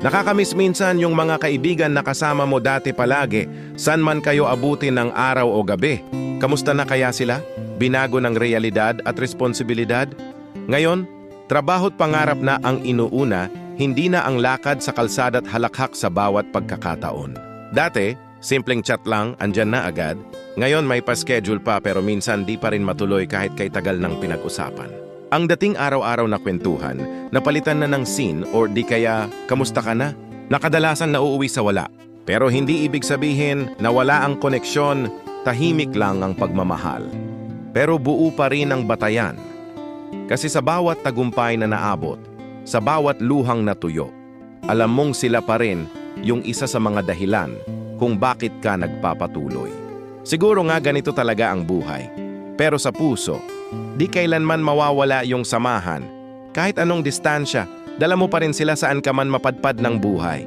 Nakakamiss minsan yung mga kaibigan na kasama mo dati palagi, san man kayo abutin ng araw o gabi. Kamusta na kaya sila? Binago ng realidad at responsibilidad? Ngayon, trabaho't pangarap na ang inuuna, hindi na ang lakad sa kalsada't halakhak sa bawat pagkakataon. Dati, simpleng chat lang, andyan na agad. Ngayon may pa-schedule pa pero minsan di pa rin matuloy kahit kay tagal ng pinag-usapan. Ang dating araw-araw na kwentuhan, napalitan na ng scene or di kaya, kamusta ka na? Nakadalasan nauuwi sa wala. Pero hindi ibig sabihin na wala ang koneksyon, tahimik lang ang pagmamahal. Pero buo pa rin ang batayan. Kasi sa bawat tagumpay na naabot, sa bawat luhang natuyo, alam mong sila pa rin yung isa sa mga dahilan kung bakit ka nagpapatuloy. Siguro nga ganito talaga ang buhay. Pero sa puso, di kailanman mawawala yung samahan. Kahit anong distansya, dala mo pa rin sila saan ka man mapadpad ng buhay.